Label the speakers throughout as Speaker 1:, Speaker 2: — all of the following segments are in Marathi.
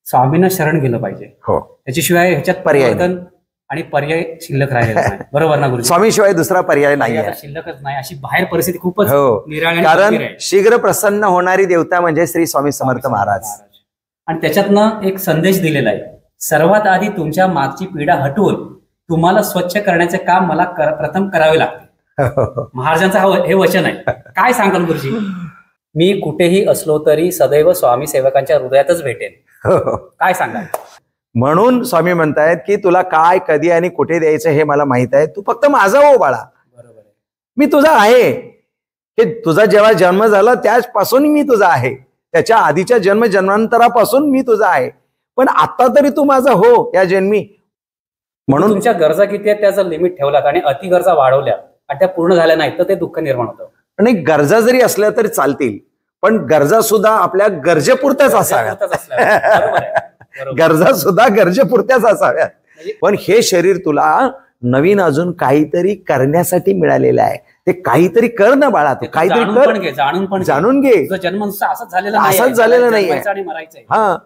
Speaker 1: स्वामींना शरण गेलं पाहिजे.
Speaker 2: हो,
Speaker 1: त्याच्याशिवाय ह्याच्यात परिवर्तन आणि पर्याय शिल्लक राहिलेला नाही. बरोबर ना गुरुजी?
Speaker 2: स्वामीशिवाय दुसरा पर्याय नाही आहे,
Speaker 1: शिल्लकच नाही. अशी बाहेर परिस्थिती खूपच निराळी.
Speaker 2: कारण शीघ्र प्रसन्न होणारी देवता म्हणजे श्री स्वामी समर्थ महाराज.
Speaker 1: आणि त्याच्यातनं एक संदेश दिलेला आहे, सर्वात आधी तुमच्या मागची पीडा हटवून तुम्हाला स्वच्छ करण्याचे काम मला प्रथम करावे लागते. महाराजांचं हे वचन आहे. काय सांगाल गुरुजी? मी कुठेही असलो तरी सदैव स्वामी सेवकांच्या हृदयातच भेटेन. काय सांगाल?
Speaker 2: म्हणून स्वामी म्हणतायत की तुला काय कधी आणि कुठे द्यायचं हे मला माहित आहे, तू फक्त माझा हो बाळा.
Speaker 1: बरोबर आहे.
Speaker 2: मी तुझा आहे. हे तुझा जेव्हा जन्म झाला त्याचपासून मी तुझा आहे, त्याच्या आधीच्या जन्मांतरापासून मी तुझा आहे, पण आता तरी तू माझा हो या जन्मी.
Speaker 1: म्हणून तुमच्या गरजा किती आहेत त्याचं लिमिट ठेवलात आणि अति गरजा वाढवल्या आणि त्या पूर्ण झाल्या नाहीत तर ते दुःख निर्माण होतं.
Speaker 2: आणि गरजा जरी असल्या तरी चालतील, पण गरजा सुद्धा आपल्या गरजेपुरत्याच असाव्यात. गरजा सुद्धा गरजेपुरत्याच असाव्यात. पण हे शरीर तुला नवीन अजून काहीतरी करण्यासाठी मिळालेलं आहे. ते काहीतरी कर ना बाळा, तू काहीतरी कर, जाणून घे.
Speaker 1: जन्म असंच
Speaker 2: झालेला नाहीये,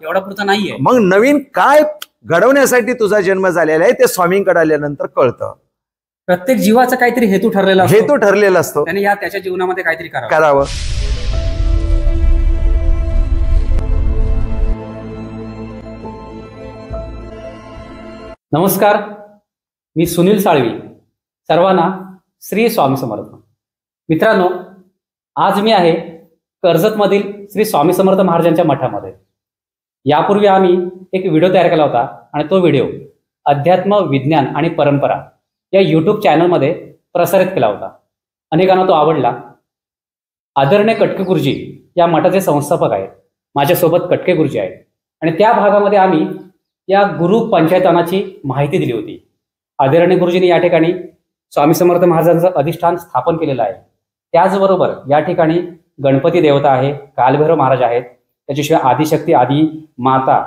Speaker 1: एवढा पुरता नाहीये.
Speaker 2: मग नवीन काय घडवण्यासाठी तुझा जन्म झालेला आहे ते स्वामींकडे आल्यानंतर कळतं.
Speaker 1: प्रत्येक जीवाचा काहीतरी हेतू ठरलेला असतो, त्याने त्याच्या जीवनामध्ये काहीतरी करावं. नमस्कार, मी सुनील साळवी. सर्वांना श्री स्वामी समर्थ. मित्रांनो, आज मी आहे कर्जतमधील श्री स्वामी समर्थ महाराजांच्या मठामध्ये. यापूर्वी आम्ही एक व्हिडिओ तयार केला होता आणि तो व्हिडिओ अध्यात्म, विज्ञान आणि परंपरा या यूट्यूब चॅनलमध्ये प्रसारित केला होता. अनेकांना तो आवडला. आदरणीय कटके गुरुजी या मठाचे संस्थापक आहेत. माझ्यासोबत कटके गुरुजी आहेत आणि त्या भागामध्ये आम्ही या गुरु पंचायतानाची माहिती दिली होती. आदरणीय गुरुजींनी या ठिकाणी स्वामी समर्थ महाराजांचं अधिष्ठान स्थापन केलेलं आहे. त्याचबरोबर या ठिकाणी गणपती देवता आहे, कालभैरव महाराज आहेत, त्याच्याशिवाय आदिशक्ती आदी माता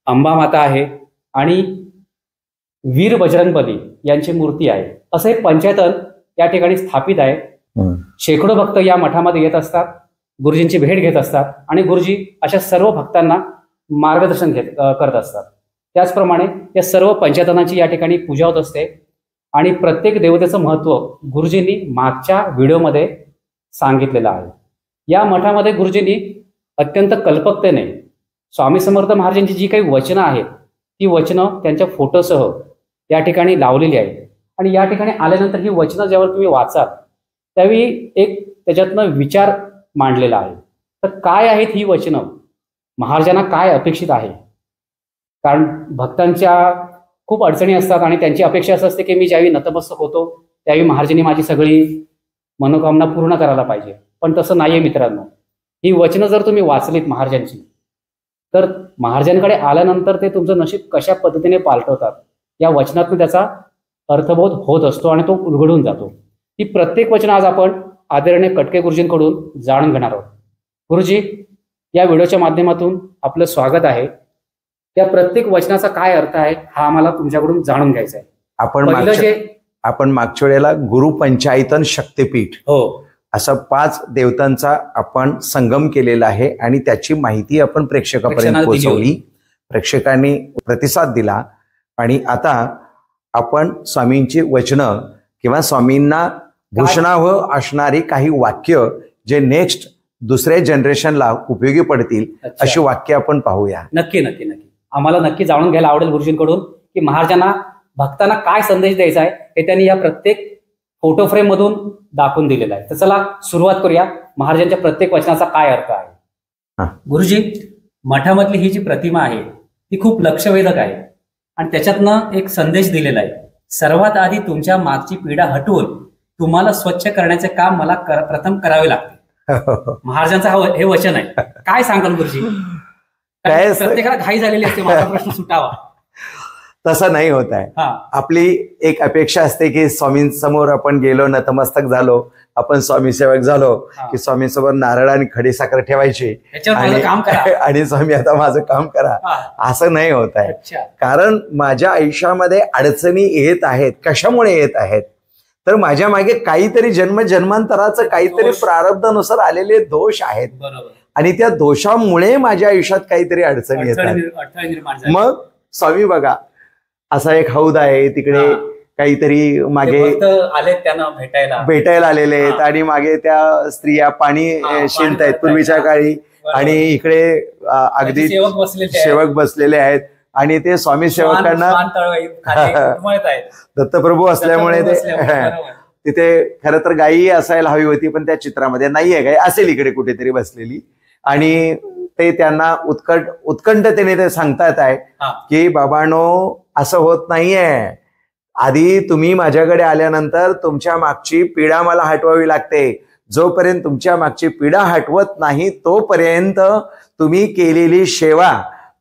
Speaker 1: अंबा माता आहे आणि वीर बजरंगबली यांची मूर्ती आहे. असं एक पंचायतन या ठिकाणी स्थापित आहे. शेकडो भक्त या मठामध्ये येत असतात, गुरुजींची भेट घेत असतात आणि गुरुजी अशा सर्व भक्तांना मार्गदर्शन करत असतात. त्याचप्रमाणे या सर्व पंचायतनाची या ठिकाणी पूजा होत असते आणि प्रत्येक देवतेचं महत्त्व गुरुजींनी मागच्या व्हिडिओमध्ये सांगितलेलं आहे. या मठामध्ये गुरुजींनी अत्यंत कल्पकतेने स्वामी समर्थ महाराजांची जी काही वचनं आहेत ती वचनं त्यांच्या फोटोसह या ठिकाणी लावलेली आहेत. आणि या ठिकाणी आल्यानंतर ही वचनं जेव्हा तुम्ही वाचाल त्यावेळी एक त्याच्यातनं विचार मांडलेला आहे. तर काय आहेत ही वचनं, महाराजांना काय अपेक्षित आहे? कारण भक्तांच्या खूप अडचणी असतात आणि त्यांची अपेक्षा असं असते की मी ज्यावेळी नतमस्तक होतो त्यावेळी महाराजांनी माझी सगळी मनोकामना पूर्ण करायला पाहिजे. पण तसं नाहीये मित्रांनो. ही वचनं जर तुम्ही वाचलीत महाराजांची तर महाराजांकडे आल्यानंतर ते तुमचं नशीब कशा पद्धतीने पालटवतात या वचनातून त्याचा अर्थबोध होत असतो आणि तो उलगडून जातो. ही प्रत्येक वचनं आज आपण आदरणीय कटके गुरुजींकडून जाणून घेणार आहोत. गुरुजी, या व्हिडिओच्या माध्यमातून आपलं स्वागत आहे. त्या प्रत्येक वचनाचा काय अर्थ आहे हा आम्हाला तुमच्याकडून जाणून घ्यायचा आहे.
Speaker 2: आपण मागच्या वेळेला गुरु पंचायतन शक्तीपीठ असा 5 देवतांचा आपण संगम केलेला आहे आणि त्याची माहिती आपण प्रेक्षकापर्यंत पोहोचवली. प्रेक्षकांनी प्रतिसाद दिला आणि आता आपण स्वामींची वचनं किंवा स्वामींना भूषणावह असणारी काही वाक्य जे नेक्स्ट दुसऱ्या जनरेशनला उपयोगी पडतील अशी वाक्य आपण पाहूया.
Speaker 1: नक्की नक्की नक्की आम्हाला नक्की जाणून घ्यायला आवडेल गुरुजींकडून की महाराजांना भक्तांना काय संदेश द्यायचा आहे हे त्यांनी या प्रत्येक फोटो फ्रेम मधून दाखवून दिलेला आहे. तर चला सुरुवात करूया. महाराजांच्या प्रत्येक वचनाचा काय अर्थ आहे? गुरुजी, मठामधली ही जी प्रतिमा आहे ती खूप लक्षवेधक आहे आणि त्याच्यातनं एक संदेश दिलेला आहे. सर्वात आधी तुमच्या मागची पीडा हटवून तुम्हाला स्वच्छ करण्याचे काम मला प्रथम करावे लागते. महाराजांचं हे वचन आहे. काय सांगाल गुरुजी? प्रत्येकाला घाई झालेली असते माझा प्रश्न सुटावा.
Speaker 2: तसं नाही होत आहे. आपली एक अपेक्षा असते की स्वामींसमोर आपण गेलो, नतमस्तक झालो, आपण स्वामी सेवक झालो की स्वामींसमोर नारळ आणि खडीसाखर ठेवायची आणि स्वामी आता माझं काम करा. असं नाही होत आहे. कारण माझ्या आयुष्यामध्ये अडचणी येत आहेत. कशामुळे येत आहेत? तर माझ्या मागे काहीतरी जन्मांतराचं काहीतरी प्रारब्धानुसार आलेले दोष आहेत आणि त्या दोषामुळे माझ्या आयुष्यात काहीतरी अडचणी येतात. मग स्वामी बघा, असा एक हौद आहे तिकडे, काहीतरी मागे
Speaker 1: आले त्यांना
Speaker 2: भेटायला आलेले आहेत आणि मागे त्या स्त्रिया पाणी शिंपतायत पूर्वीच्या काळी, आणि इकडे अगदी सेवक बसलेले आहेत आणि ते स्वामी सेवकांना दत्तप्रभू असल्यामुळे ते तिथे खरं तर गायी असायला हवी होती, पण त्या चित्रामध्ये नाहीये गाय, असेल इकडे कुठेतरी बसलेली. आणि ते त्यांना उत्कंठतेने ते सांगतात आहे की बाबांनो, असं होत नाहीये. आधी तुम्ही माझ्याकडे आल्यानंतर तुमच्या मागची पीडा मला हटवावी लागते. जोपर्यंत तुमच्या मागची पीडा हटवत नाही तोपर्यंत तुम्ही केलेली सेवा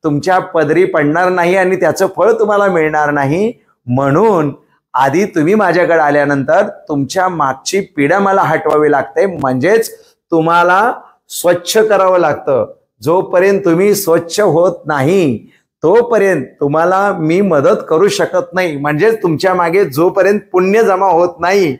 Speaker 2: तुमच्या पदरी पडणार नाही आणि त्याचं फळ तुम्हाला मिळणार नाही. म्हणून आधी तुम्ही माझ्याकडे आल्यानंतर तुमच्या मागची पीडा मला हटवावी लागते, म्हणजेच तुम्हाला स्वच्छ करावं लागतं. जोपर्यंत तुम्ही स्वच्छ होत नाही तोपर्यंत तुम्हाला मी मदत करू शकत नाही. म्हणजेच तुमच्या मागे जोपर्यंत पुण्य जमा होत नाही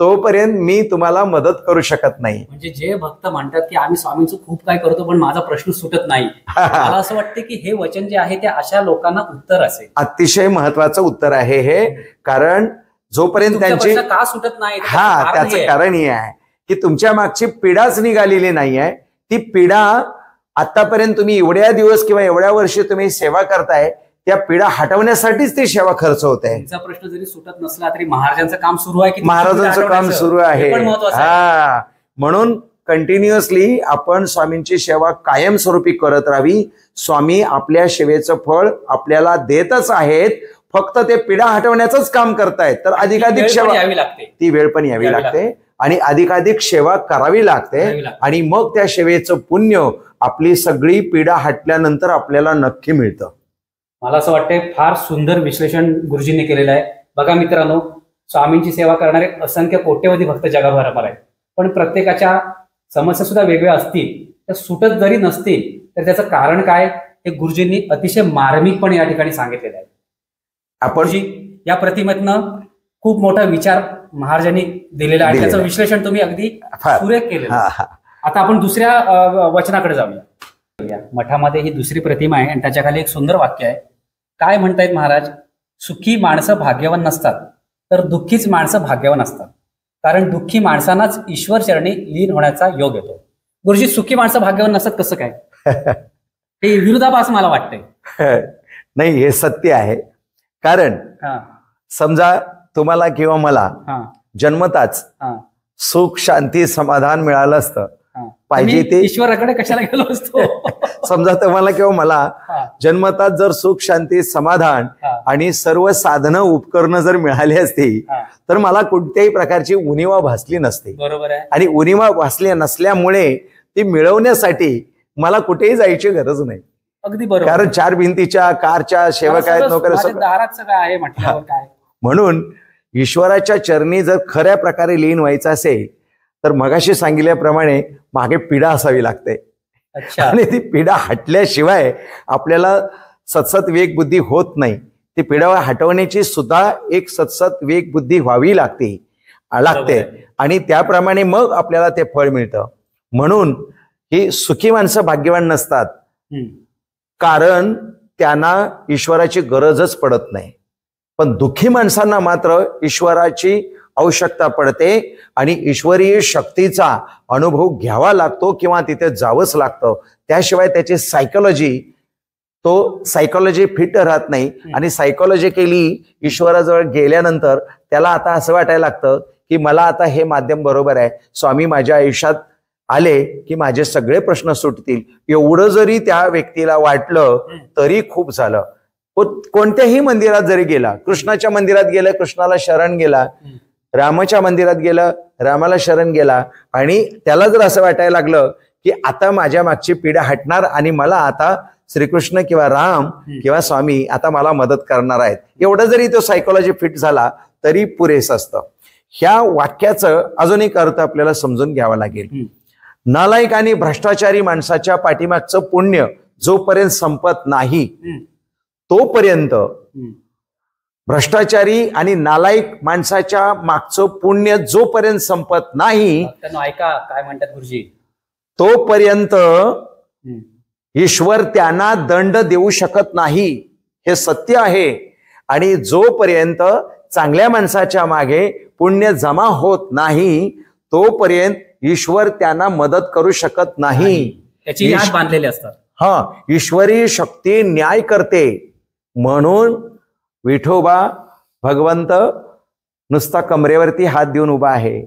Speaker 2: तोपर्यंत मी तुम्हाला मदत करू शकत नाही.
Speaker 1: म्हणजे जे भक्त म्हणतात की आम्ही स्वामींचं खूप काय करतो पण माझा प्रश्न सुटत नाही, मला असं वाटतं की हे वचन जे आहे ते अशा लोकांना उत्तर असेल.
Speaker 2: अतिशय महत्वाचं उत्तर आहे हे. कारण जोपर्यंत त्यांची
Speaker 1: का सुटत नाही,
Speaker 2: त्याचं कारण हे आहे की तुमच्या मागची पीडाच निघालेली नाही आहे. ती पीडा आतापर्यंत तुम्ही एवढ्या दिवस किंवा एवढ्या वर्षी तुम्ही सेवा करताय, त्या पीडा हटवण्यासाठीच ती सेवा खर्च होत आहे.
Speaker 1: तुमचा प्रश्न जरी सुटत नसला तरी महाराजांचं काम सुरू आहे, की
Speaker 2: महाराजांचं काम सुरू आहे. म्हणून कंटिन्युअसली आपण स्वामींची सेवा कायमस्वरूपी करत राहावी. स्वामी आपल्या सेवेचं फळ आपल्याला देतच आहेत, फक्त ते पीडा हटवण्याचंच काम करतायत. तर अधिकाधिक सेवा
Speaker 1: यावी लागते,
Speaker 2: ती वेळ पण यावी लागते आणि अधिकाधिक सेवा करावी लागते. आणि मग त्या सेवेचं पुण्य आपली सगळी पीडा हटल्यानंतर आपल्याला नक्की मिळतं.
Speaker 1: मला असं वाटतंय फार सुंदर विश्लेषण गुरुजींनी केलेलं आहे. बघा मित्रांनो, स्वामींची सेवा करणारे असंख्य कोट्यवधी भक्त जगभरामध्ये आहेत, पण प्रत्येकाच्या समस्या सुद्धा वेगवेगळ्या असतील. त्या सुटत जरी नसतील तर त्याचं कारण काय हे गुरुजींनी अतिशय मार्मिकपणे या ठिकाणी सांगितलेलं आहे. आपण या प्रतिमेतनं खूप मोठा विचार महाराजांनी दिलेला आहे, त्याचं विश्लेषण तुम्ही अगदी सुरेख केलेलं. आता आपण दुसऱ्या वचनाकडे जाऊया. मठामध्ये ही दुसरी प्रतिमा आहे आणि त्याच्या खाली एक सुंदर वाक्य आहे. काय म्हणतायत महाराज? सुखी माणसं भाग्यवान नसतात, तर दुःखीच माणसं भाग्यवान असतात, कारण दुःखी माणसांनाच ईश्वर चरणी लीन होण्याचा योग येतो. गुरुजी, सुखी माणसं भाग्यवान नसतात कसं काय? हे विरोधाभास मला वाटतंय.
Speaker 2: नाही, हे सत्य आहे. कारण समजा तुम्हाला किंवा मला जन्मताच सुख शांती समाधान मिळालं असतं, पाहिजे ते
Speaker 1: ईश्वराकडे कशाला गेलो असतो.
Speaker 2: समजा तुम्हाला किंवा मला जन्मतात जर सुख शांती समाधान आणि सर्व साधनं उपकरणं जर मिळाली असती तर मला कोणत्याही प्रकारची उणीवा भासली नसते.
Speaker 1: बरोबर आहे.
Speaker 2: आणि उणीवा भासली नसल्यामुळे ती मिळवण्यासाठी मला कुठेही जायची गरज नाही.
Speaker 1: अगदी बरोबर.
Speaker 2: कारण चार भिंतीच्या कारच्या सेवक आहेत, नोकऱ्या
Speaker 1: सगळं आहे म्हटल्यावर काय.
Speaker 2: म्हणून ईश्वराच्या चरणी जर खऱ्या प्रकारे लीन व्हायचं असेल तर मगाशी सांगितल्याप्रमाणे मागे पीडा असावी लागते. आणि ती पीडा हटल्याशिवाय आपल्याला सतसत वेग बुद्धी होत नाही. ती पीडा हटवण्याची सुद्धा एक सतसत वेग बुद्धी व्हावी लागते. आणि त्याप्रमाणे मग आपल्याला ते फळ मिळतं. म्हणून ही सुखी माणसं भाग्यवान नसतात, कारण त्यांना ईश्वराची गरजच पडत नाही. पण दुःखी माणसांना मात्र ईश्वराची आवश्यकता पडते आणि ईश्वरीय शक्तीचा अनुभव घ्यावा लागतो किंवा तिथे जावंच लागतं. त्याशिवाय त्याची सायकोलॉजी फिट राहत नाही. आणि सायकोलॉजिकली ईश्वराजवळ गेल्यानंतर त्याला आता असं वाटायला लागतं की मला आता हे माध्यम बरोबर आहे, स्वामी माझ्या आयुष्यात आले की माझे सगळे प्रश्न सुटतील. एवढं जरी त्या व्यक्तीला वाटलं तरी खूप झालं. कोणत्याही मंदिरात जरी गेला, कृष्णाच्या मंदिरात गेला, कृष्णाला शरण गेला, रामाच्या मंदिरात गेला, रामाला शरण गेला, आणि त्याला जर असं वाटायला लागलं की आता माझ्या मागची पीडा हटणार आणि मला आता श्रीकृष्ण किंवा राम किंवा स्वामी आता मला मदत करणार आहेत, एवढं जरी तो सायकोलॉजी फिट झाला तरी पुरेसं असतं. ह्या वाक्याचं अजून एक अर्थ आपल्याला समजून घ्यावा लागेल. नालायक आणि भ्रष्टाचारी माणसाच्या पाठीमागचं पुण्य जोपर्यंत संपत नाही तोपर्यंत भ्रष्टाचारी आणि नालायक माणसाच्या मागचं पुण्य जोपर्यंत संपत नाही.
Speaker 1: ऐका काय म्हणतात गुरुजी,
Speaker 2: तोपर्यंत ईश्वर त्यांना दंड देऊ शकत नाही, हे सत्य आहे. आणि जोपर्यंत चांगल्या माणसाच्या मागे पुण्य जमा होत नाही तोपर्यंत ईश्वर त्यांना मदत करू शकत नाही.
Speaker 1: त्याची याद बांधलेली असतात.
Speaker 2: ईश्वरी शक्ती न्याय करते. म्हणून विठोबा भगवंत नुसता कमरेवरती हात देऊन उभा आहे.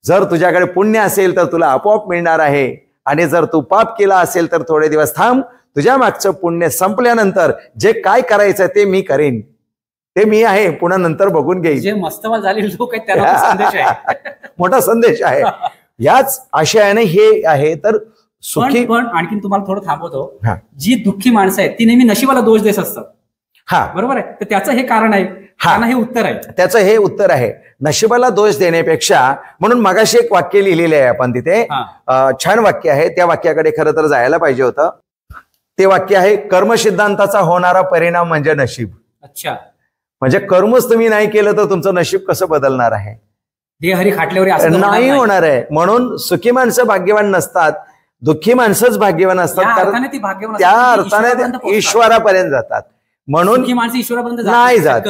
Speaker 2: जर तुझ्याकडे पुण्य असेल तर तुला आपोआप मिळणार आहे, आणि जर तू पाप केला असेल तर थोडे दिवस थांब, तुझ्या मागचं पुण्य संपल्यानंतर जे काय करायचं ते मी करेन, ते मी आहे, पुन्हा नंतर बघून घेईन.
Speaker 1: जे मस्तवाल झालेले लोक आहेत त्यांना संदेश आहे,
Speaker 2: मोठा संदेश आहे. याच आशयाने हे आहे. तर सुखी.
Speaker 1: पण आणखीन तुम्हाला थोडं थांबवतो. जी दुःखी माणसं आहेत ती नेहमी नशिबाला दोष देत असतात. बरोबर आहे. तर त्याचं हे कारण आहे, हे उत्तर आहे. त्याचं
Speaker 2: हे उत्तर आहे. नशिबाला दोष देण्यापेक्षा, म्हणून मगाशी एक वाक्य लिहिलेले आहे आपण तिथे, छान वाक्य आहे. त्या वाक्याकडे खरं तर जायला पाहिजे होतं. ते वाक्य आहे, कर्मसिद्धांताचा होणारा परिणाम म्हणजे नशीब.
Speaker 1: अच्छा.
Speaker 2: म्हणजे कर्मच तुम्ही नाही केलं तर तुमचं नशीब कसं बदलणार आहे?
Speaker 1: देहरी खाटल्यावर
Speaker 2: नाही होणार आहे. म्हणून सुखी माणसं भाग्यवान नसतात, दुःखी माणसंच भाग्यवान असतात. कारण त्या अर्थाने ईश्वरापर्यंत जातात. म्हणून
Speaker 1: माणसं ईश्वरापर्यंत
Speaker 2: नाही जात,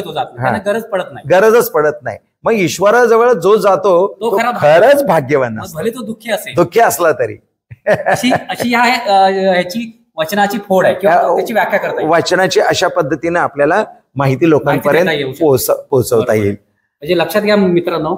Speaker 1: गरजच पडत नाही.
Speaker 2: मग ईश्वराजवळ जो जातो तो खरंच भाग्यवान असतो,
Speaker 1: भले तो
Speaker 2: दुःखी असला तरी.
Speaker 1: अशी ह्याची वचनाची फोड आहे किंवा त्याची व्याख्या करता येईल.
Speaker 2: वचनाची अशा पद्धतीने आपल्याला माहिती लोकांपर्यंत पोहोचवता येईल.
Speaker 1: म्हणजे लक्षात घ्या मित्रांनो,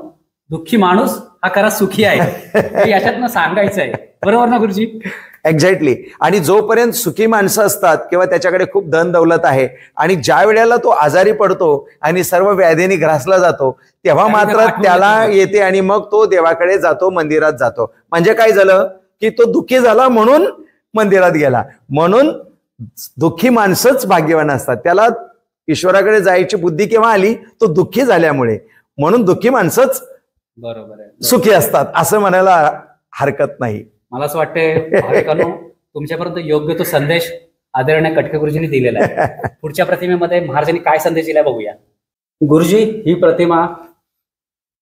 Speaker 1: दुःखी माणूस हा खरा सुखी आहे, याच्यातनं सांगायचं आहे. बरोबर ना गुरुजी?
Speaker 2: एक्झॅक्टली. आणि जोपर्यंत सुखी माणसं असतात किंवा त्याच्याकडे खूप धन दौलत आहे, आणि ज्या वेळेला तो आजारी पडतो आणि सर्व व्याधीने ग्रासला जातो, तेव्हा मात्र त्याला येते आणि मग तो देवाकडे जातो, मंदिरात जातो. म्हणजे काय झालं की तो दुःखी झाला म्हणून मंदिरात गेला. म्हणून दुःखी माणसंच भाग्यवान असतात. त्याला ईश्वराकडे जायची बुद्धी केव्हा आली? तो दुःखी झाल्यामुळे. म्हणून दुःखी माणसंच
Speaker 1: बरोबर आहे,
Speaker 2: सुखी असतात असं म्हणायला हरकत नाही.
Speaker 1: मला असं वाटतंय तुमच्यापर्यंत योग्य तो संदेश आदरणीय कटके गुरुजींनी दिलेला आहे. पुढच्या प्रतिमेमध्ये महाराजांनी काय संदेश दिलाय बघूया. गुरुजी, ही प्रतिमा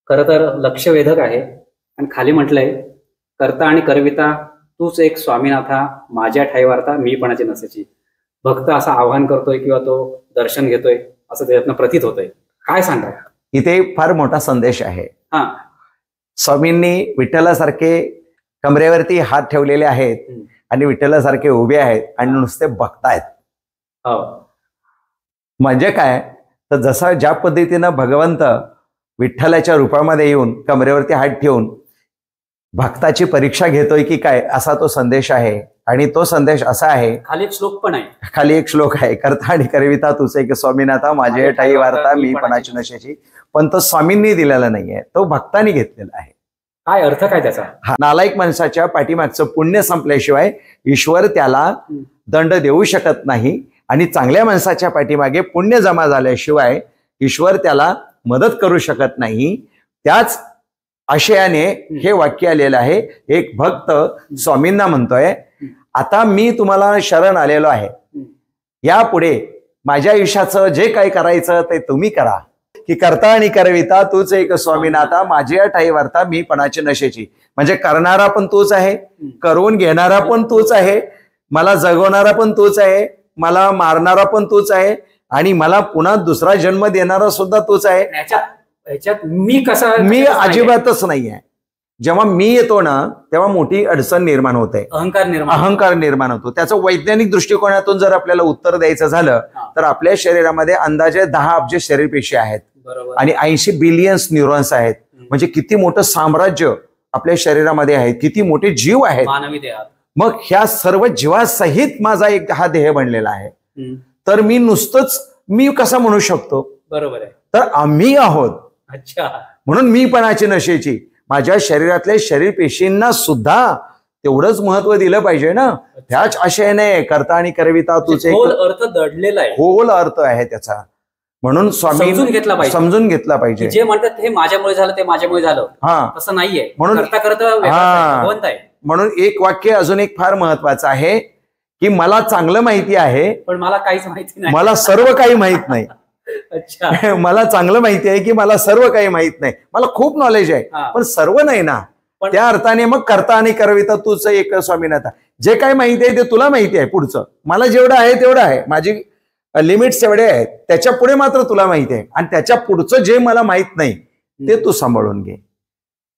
Speaker 1: खरं तर लक्षवेधक आहे. आणि खाली म्हटलंय, करता आणि करविता तूच एक स्वामीनाथा, माझ्या ठाई वार्ता मीपणाची नसेची. भक्त असं आवाहन करतोय किंवा तो दर्शन घेतोय असं त्याच्यातनं प्रतीत होतंय. काय सांगा?
Speaker 2: इथे फार मोठा संदेश आहे. स्वामींनी विठ्ठलासारखे कमरेवरती हात ठेवलेले आहेत आणि विठ्ठलासारखे उभे आहेत आणि नुसते बघतायत. म्हणजे काय तर जसा ज्या पद्धतीनं भगवंत विठ्ठलाच्या रूपामध्ये येऊन कमरेवरती हात ठेवून भक्ताची परीक्षा घेतोय की काय, असा तो संदेश आहे. आणि तो संदेश असा आहे,
Speaker 1: खाली एक श्लोक पण आहे.
Speaker 2: खाली एक श्लोक आहे, करता आणि करविता तुझे एक स्वामीनाथा, माझे ठाई वार्ता मीपणाची नशेची. पण तो स्वामींनी दिलेला नाहीये, तो भक्तांनी घेतलेला आहे.
Speaker 1: काय अर्थ काय त्याचा?
Speaker 2: नालायक माणसाच्या पाठीमागचं पुण्य संपल्याशिवाय ईश्वर त्याला दंड देऊ शकत नाही, आणि चांगल्या माणसाच्या पाठीमागे पुण्य जमा झाल्याशिवाय ईश्वर त्याला मदत करू शकत नाही. त्याच आशयाने हे वाक्य आलेलं आहे. एक भक्त स्वामींना म्हणतोय, आता मी तुम्हाला शरण आलेलो आहे, यापुढे माझ्या आयुष्याचं जे काही करायचं ते तुम्ही करा. की करता आणि करविता तूच एक स्वामीनाथा, माझी ठाई वार्ता मीपणाची नशेची. म्हणजे करणारा पण तूच आहे, करून घेणारा पण तूच आहे, मला जगवणारा पण तूच आहे, मला मारणारा पण तूच आहे, आणि मला पुन्हा दुसरा जन्म देणारा सुद्धा तूच आहे.
Speaker 1: ह्याच्यात मी
Speaker 2: अजिबातच नाहीये. जेव्हा मी येतो ना तेव्हा मोठी अडचण निर्माण होते, अहंकार निर्माण होतो. त्याचं वैज्ञानिक दृष्टिकोनातून जर आपल्याला उत्तर द्यायचं झालं तर आपल्या शरीरामध्ये अंदाजे 10 अब्ज शरीरपेशी आहेत आणि 80 बिलियन्स न्यूरॉन्स आहेत. म्हणजे किती मोठं साम्राज्य आपल्या शरीरामध्ये आहे, किती मोठे जीव आहेत
Speaker 1: मानवी देहात.
Speaker 2: मग ह्या सर्व जीवासहित माझा एक हा देह बनलेला आहे. तर मी नुसतंच मी कसा म्हणू शकतो?
Speaker 1: बरोबर आहे.
Speaker 2: तर आम्ही आहोत.
Speaker 1: अच्छा.
Speaker 2: म्हणून मीपणाची नशेची. माझ्या शरीरातल्या शरीर पेशींना सुद्धा तेवढंच महत्व दिलं पाहिजे ना. त्याच आशयाने करता आणि करविता तुझे
Speaker 1: अर्थ दडलेला आहे,
Speaker 2: खोल अर्थ आहे त्याचा. म्हणून स्वामी समजून घेतला पाहिजे.
Speaker 1: जे म्हणतात हे माझ्यामुळे झालं, ते माझ्यामुळे झालं, तसं नाहीये. म्हणून
Speaker 2: म्हणून एक वाक्य अजून एक फार महत्वाचं आहे की मला चांगलं माहिती आहे
Speaker 1: पण मला काहीच माहिती नाही,
Speaker 2: मला सर्व काही माहित नाही.
Speaker 1: अच्छा.
Speaker 2: मला चांगलं माहिती आहे की मला सर्व काही माहित नाही, मला खूप नॉलेज आहे पण सर्व नाही ना. त्या अर्थाने मग करता आणि करविता तूच एक स्वामीनाथा. जे काही माहिती आहे ते तुला माहिती आहे, पुढचं मला जेवढं आहे तेवढं आहे, माझी लिमिट्स एवढे आहेत, त्याच्या पुढे मात्र तुला माहिती आहे, आणि त्याच्या पुढचं जे मला माहित नाही ते तू सांभाळून घे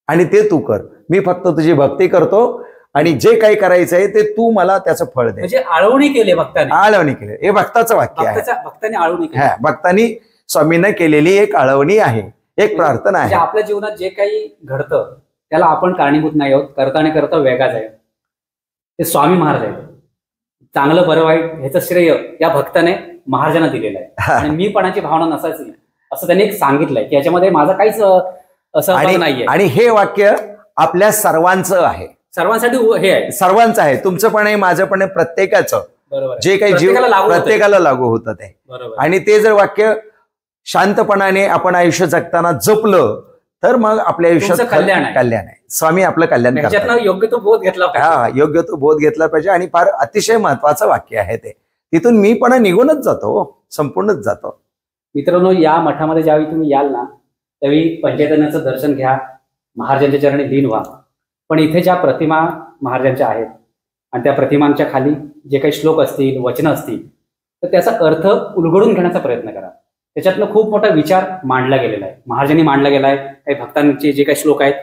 Speaker 2: आणि ते तू कर. मी फक्त तुझी भक्ती करतो आणि जे काही करायचं आहे ते तू मला त्याचं फळ दे.
Speaker 1: म्हणजे आळवणी केली भक्ताने,
Speaker 2: आळवणी केली, हे भक्ताचं वाक्य आहे.
Speaker 1: भक्ताने आळवणी केली,
Speaker 2: भक्तांनी स्वामींना केलेली एक आळवणी आहे, एक प्रार्थना आहे.
Speaker 1: आपल्या जीवनात जे काही घडतं त्याला आपण कारणीभूत नाही आहोत, करता आणि करता वेगाच आहे. ते स्वामी महाराज आहेत. चांगलं बरं वाईट ह्याचं श्रेय या भक्ताने महाराजांना दिलेलं आहे. आणि मी पणाची भावना नसायची असं त्यांनी एक सांगितलंय की याच्यामध्ये माझा काहीच असं नाहीये.
Speaker 2: आणि हे वाक्य आपल्या सर्वांचं आहे,
Speaker 1: सर्वांसाठी हे आहे,
Speaker 2: सर्वांचं आहे. तुमचं पण आहे, माझं पण आहे, प्रत्येकाचं.
Speaker 1: बरोबर,
Speaker 2: जे काही जीव प्रत्येकाला लागू होतं ते. आणि ते जर वाक्य शांतपणाने आपण आयुष्य जगताना जपलं तर मग आपल्या आयुष्यात कल्याण आहे. स्वामी आपलं कल्याण करतात.
Speaker 1: योग्य तो बोध घेतला पाहिजे.
Speaker 2: योग्य तो बोध घेतला पाहिजे. आणि फार अतिशय महत्वाचं वाक्य आहे ते. तिथून मी पण निघूनच जातो, संपूर्णच जातो.
Speaker 1: मित्रांनो, या मठामध्ये ज्यावेळी तुम्ही याल ना त्यावेळी पंचैतन्याचं दर्शन घ्या, महाराजांच्या चरणी लीन व्हा. पण इथे ज्या प्रतिमा महाराजांच्या आहेत आणि त्या प्रतिमांच्या खाली जे काही श्लोक असतील, वचनं असतील, तर त्याचा अर्थ उलगडून घेण्याचा प्रयत्न करा. त्याच्यातनं खूप मोठा विचार मांडला गेलेला आहे, महाराजांनी मांडला गेला आहे. काही भक्तांचे जे काही श्लोक आहेत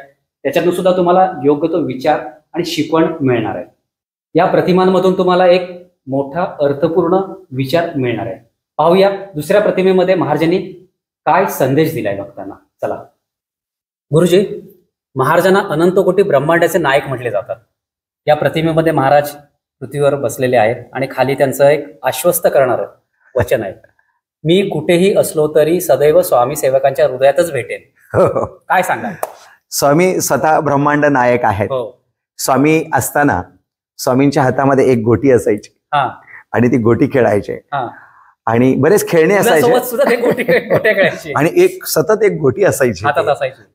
Speaker 1: त्याच्यातनं सुद्धा तुम्हाला योग्य तो विचार आणि शिकवण मिळणार आहे. या प्रतिमांमधून तुम्हाला एक मोठा अर्थपूर्ण विचार मिळणार आहे. पाहूया दुसऱ्या प्रतिमेमध्ये महाराजांनी काय संदेश दिलाय भक्तांना. चला. गुरुजी, महाराजांना अनंत कोटी ब्रह्मांडाचे नायक म्हटले जातात. या प्रतिमेमध्ये महाराज पृथ्वीवर बसलेले आहेत आणि खाली त्यांचं एक आश्वस्त करणारं वचन आहे, मी कुठेही असलो तरी सदैव स्वामी सेवकांच्या हृदयातच भेटेन. काय सांगा?
Speaker 2: स्वामी स्वतः ब्रह्मांड नायक आहेत. स्वामी असताना स्वामींच्या हातामध्ये एक गोटी असायची आणि ती गोटी खेळायचे आणि बरेच खेळणे असायचे आणि एक सतत एक गोटी असायची,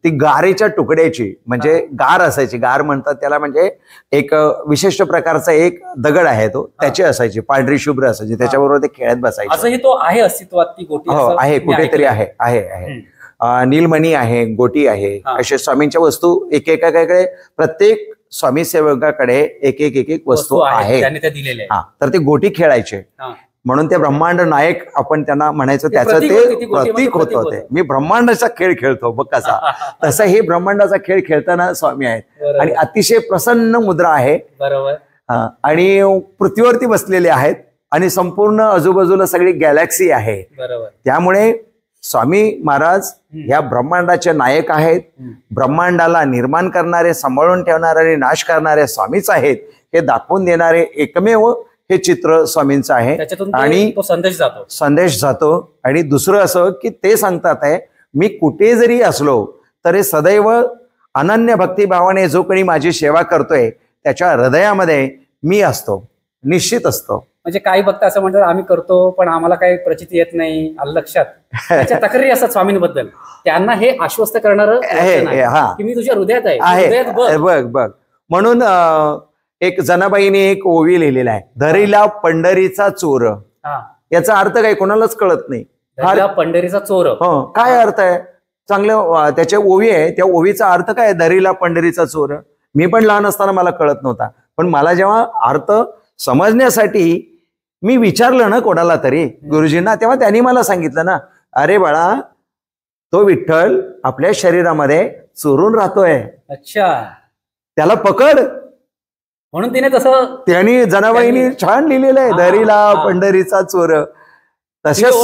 Speaker 2: ती गारेच्या तुकड्याची, म्हणजे गार असायची. गार म्हणतात त्याला, म्हणजे एक विशिष्ट प्रकारचा एक दगड आहे तो, त्याची असायची, पांढरी शुभ्र असायची, त्याच्याबरोबर ते खेळत बसायचे.
Speaker 1: असंही तो आहे अस्तित्वात ती गोटी?
Speaker 2: हो आहे, कुठेतरी आहे. नीलमणी आहे, गोटी आहे, असे स्वामींच्या वस्तू एकेकाकडे, प्रत्येक स्वामी सेवकाकडे एक एक वस्तू आहे. तर ते गोटी खेळायचे म्हणून ते ब्रह्मांड नायक आपण त्यांना म्हणायचं. त्याचं ते प्रतीक होतं. ते मी ब्रह्मांडाचा खेळ खेळतो बघ कसा, तसा हे ब्रह्मांडाचा खेळ खेळताना स्वामी आहेत आणि अतिशय प्रसन्न मुद्रा आहे.
Speaker 1: बरोबर.
Speaker 2: आणि पृथ्वीवरती बसलेले आहेत आणि संपूर्ण आजूबाजूला सगळी गॅलेक्सी आहे. त्यामुळे स्वामी महाराज ह्या ब्रह्मांडाचे नायक आहेत. ब्रह्मांडाला निर्माण करणारे, सांभाळून ठेवणारे आणि नाश करणारे स्वामीच आहेत हे दाखवून देणारे एकमेव हे चित्र स्वामींचं आहे. आणि
Speaker 1: तो
Speaker 2: संदेश जातो. आणि दुसरं असं की ते सांगतात आहे, मी कुठे जरी असलो तरी सदैव अनन्य भक्तिभावाने जो कोणी माझी सेवा करतोय त्याच्या हृदयामध्ये मी असतो, निश्चित असतो.
Speaker 1: म्हणजे काही भक्त असं म्हणतात, आम्ही करतो पण आम्हाला काही प्रचिती येत नाही, आलं लक्षात, त्याच्या तक्रारी असतात स्वामींबद्दल. त्यांना हे आश्वस्त करणारं की मी तुझ्या हृदयात आहे.
Speaker 2: बघ म्हणून एक जनाबाईने एक ओवी लिहिलेला आहे, धरीला पंढरीचा चोर. याचा अर्थ काय कोणालाच कळत नाही.
Speaker 1: पंढरीचा चोर
Speaker 2: काय अर्थ आहे? चांगलं त्याच्या ओवी आहे, त्या ओवीचा अर्थ काय? धरीला पंढरीचा चोर. मी पण लहान असताना मला कळत नव्हता, पण मला जेव्हा अर्थ समजण्यासाठी मी विचारलं ना कोणाला तरी, गुरुजींना, तेव्हा त्यांनी मला सांगितलं ना, अरे बाळा, तो विठ्ठल आपल्या शरीरामध्ये चोरून राहतोय.
Speaker 1: अच्छा,
Speaker 2: त्याला पकड.
Speaker 1: म्हणून तिने तसं,
Speaker 2: त्यांनी जनाबाईंनी छान लिहिलेलं आहे, धरीला पंढरीचा चोर. तसेच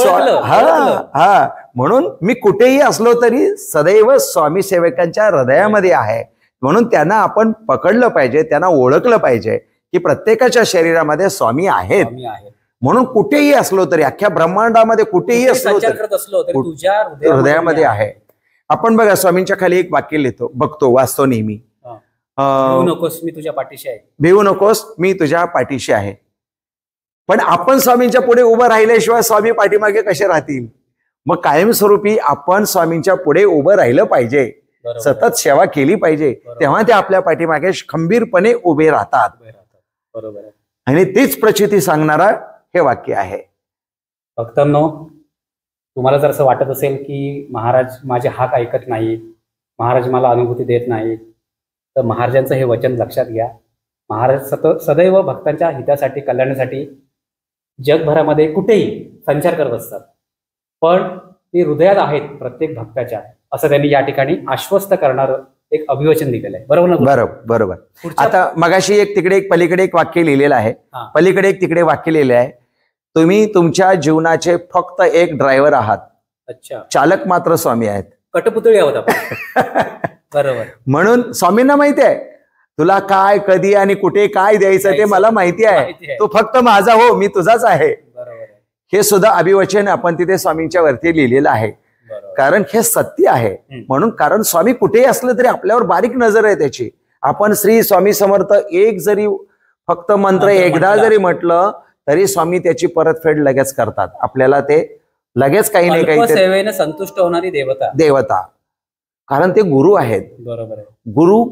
Speaker 2: म्हणून मी कुठेही असलो तरी सदैव स्वामी सेवकांच्या हृदयामध्ये आहे. म्हणून त्यांना आपण पकडलं पाहिजे, त्यांना ओळखलं पाहिजे की प्रत्येकाच्या शरीरामध्ये स्वामी आहेत. म्हणून कुठेही असलो तरी, अख्ख्या ब्रह्मांडामध्ये कुठेही असलो तरी
Speaker 1: तुझ्या
Speaker 2: हृदयामध्ये आहे. आपण बघा, स्वामींच्या खाली एक वाक्य लिहितो, बघतो, वाचतो नेहमी,
Speaker 1: भिवू नकोस मी तुझ्या पाठीशी आहे.
Speaker 2: भिवू नकोस मी तुझ्या पाठीशी आहे. पण आपण स्वामींच्या पुढे उभं राहिल्याशिवाय स्वामी पाठीमागे कसे राहतील? मग कायमस्वरूपी आपण स्वामींच्या पुढे उभं राहिलं पाहिजे, सतत सेवा केली पाहिजे, तेव्हा ते आपल्या पाठीमागे खंबीरपणे उभे राहतात.
Speaker 1: बरोबर.
Speaker 2: आणि तीच प्रचिती सांगणारा हे वाक्य आहे.
Speaker 1: भक्तांनो, तुम्हाला जर असं वाटत असेल की महाराज माझे हाक ऐकत नाहीत, महाराज मला अनुभूती देत नाहीत, तर महाराजांचं हे वचन लक्षात घ्या. महाराज सदैव भक्तांच्या हितासाठी, कल्याणासाठी जगभरामध्ये कुठेही संचार करत असतात, पण ते हृदयात आहेत प्रत्येक भक्ताच्या, असं त्यांनी या ठिकाणी आश्वस्त करणारं एक अभिवचन दिलेलं आहे. बरोबर ना?
Speaker 2: बरोबर. आता मगाशी एक तिकडे एक पलीकडे एक वाक्य लिहिलेलं आहे, पलीकडे एक तिकडे वाक्य लिहिलेलं आहे, तुम्ही तुमच्या जीवनाचे फक्त एक ड्रायव्हर आहात.
Speaker 1: अच्छा.
Speaker 2: चालक मात्र स्वामी आहेत.
Speaker 1: कटपुतळी आहोत आपण. बरोबर.
Speaker 2: म्हणून स्वामींना माहिती आहे तुला काय, कधी आणि कुठे काय द्यायचं ते मला माहिती आहे. तू फक्त माझा हो, मी तुझाच आहे. हे सुद्धा अभिवचन आपण तिथे स्वामींच्या वरती लिहिलेलं आहे. कारण हे सत्य आहे. म्हणून कारण स्वामी कुठेही असलं तरी आपल्यावर बारीक नजर आहे त्याची. आपण श्री स्वामी समर्थ एक जरी फक्त मंत्र एकदा जरी म्हटलं तरी स्वामी त्याची परतफेड लगेच करतात. आपल्याला ते लगेच काही नाही काही
Speaker 1: सेवेने संतुष्ट होणारी
Speaker 2: देवता, कारण ते गुरु आहेत.
Speaker 1: बरोबर आहे.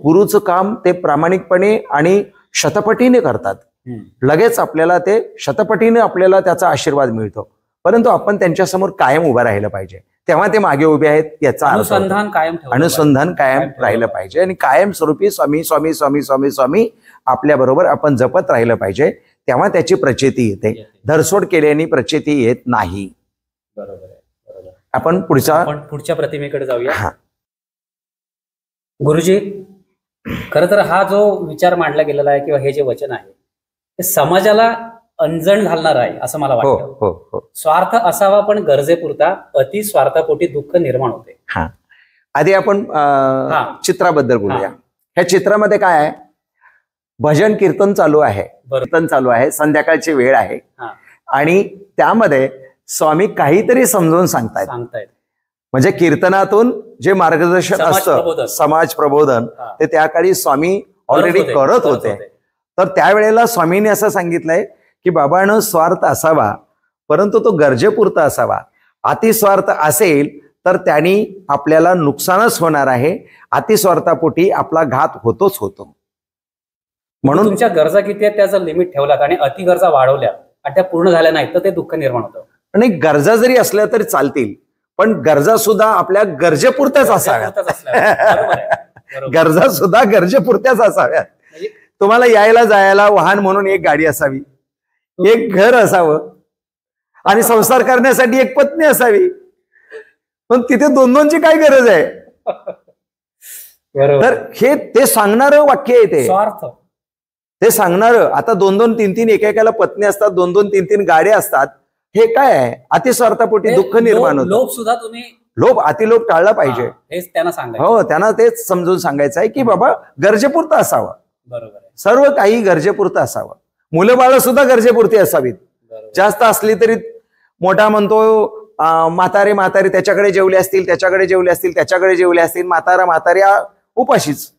Speaker 2: गुरुचं काम ते प्रामाणिकपणे आणि शतपटीने करतात. लगेच आपल्याला ते शतपटीने आपल्याला त्याचा आशीर्वाद मिळतो. परंतु आपण त्यांच्यासमोर कायम उभं राहिलं पाहिजे. तेव्हा ते मागे उभे आहेत याचा
Speaker 1: अनुसंधान
Speaker 2: कायम राहिलं पाहिजे आणि कायम स्वरूपी स्वामी स्वामी स्वामी स्वामी स्वामी आपल्या बरोबर आपण जपत राहिलं पाहिजे. तेव्हा त्याची प्रचिती येते. धरसोड केल्याने प्रचिती येत नाही.
Speaker 1: बरोबर आहे.
Speaker 2: आपण
Speaker 1: पुढच्या प्रतिमेकडे जाऊया. गुरुजी, खर तर हा जो विचार मांडला गेलेला आहे किंवा हे जे वचन आहे ते समाजाला अंजण घालणार आहे असं मला वाटतं. स्वार्थ असावा पण गरजेपुरता, अति स्वार्थापोटी दुःख निर्माण होते.
Speaker 2: आधी आपण चित्राबद्दल बोलूया. ह्या चित्रामध्ये काय आहे? भजन कीर्तन चालू आहे, संध्याकाळची वेळ आहे आणि त्यामध्ये स्वामी काहीतरी समजून सांगतायत. म्हणजे कीर्तनातून जे मार्गदर्शन असतं, समाज प्रबोधन, ते त्या काळी स्वामी ऑलरेडी करत होते. तर त्यावेळेला स्वामींनी असं सांगितलंय की बाबांनो, स्वार्थ असावा परंतु तो गरजेपुरता असावा. अतिस्वार्थ असेल तर त्यांनी आपल्याला नुकसानच होणार आहे. अतिस्वार्थापोटी आपला घात होतोच होतो.
Speaker 1: म्हणून तुमच्या गरजा किती आहेत त्याचा लिमिट ठेवलात आणि अति गरजा वाढवल्या आणि त्या पूर्ण झाल्या नाहीत तर ते दुःख निर्माण होतं.
Speaker 2: आणि गरजा जरी असल्या तरी चालतील, पण गरजा सुद्धा आपल्या गरजेपुरत्याच असाव्यात. गरजा सुद्धा गरजेपुरत्याच असाव्यात. तुम्हाला यायला जायला वाहन म्हणून एक गाडी असावी, एक घर असावं आणि संसार करण्यासाठी एक पत्नी असावी. पण तिथे दोन-दोनची काय गरज आहे? तर हे ते सांगणारं वाक्य आहे ते.
Speaker 1: स्वार्थ
Speaker 2: ते सांगणारं. आता 2-2, 3-3 एकेकाला पत्नी असतात, 2-2, 3-3 गाड्या असतात. हे काय आहे? अतिस्वार्थापोटी दुःख निर्माण होतं.
Speaker 1: लोभ सुद्धा तुम्ही
Speaker 2: अतिलोभ टाळला पाहिजे.
Speaker 1: हेच त्यांना सांगायचं.
Speaker 2: हो, त्यांना तेच समजून सांगायचं आहे की बाबा गरजेपुरतं असावं.
Speaker 1: बरोबर आहे.
Speaker 2: सर्व काही गरजेपुरतं असावं. मुलं बाळ सुद्धा गरजेपुरती असावीत. जास्त असली तरी मोठा म्हणतो म्हातारे त्याच्याकडे जेवले असतील, त्याच्याकडे जेवले असतील, म्हाताऱ्या उपाशीच.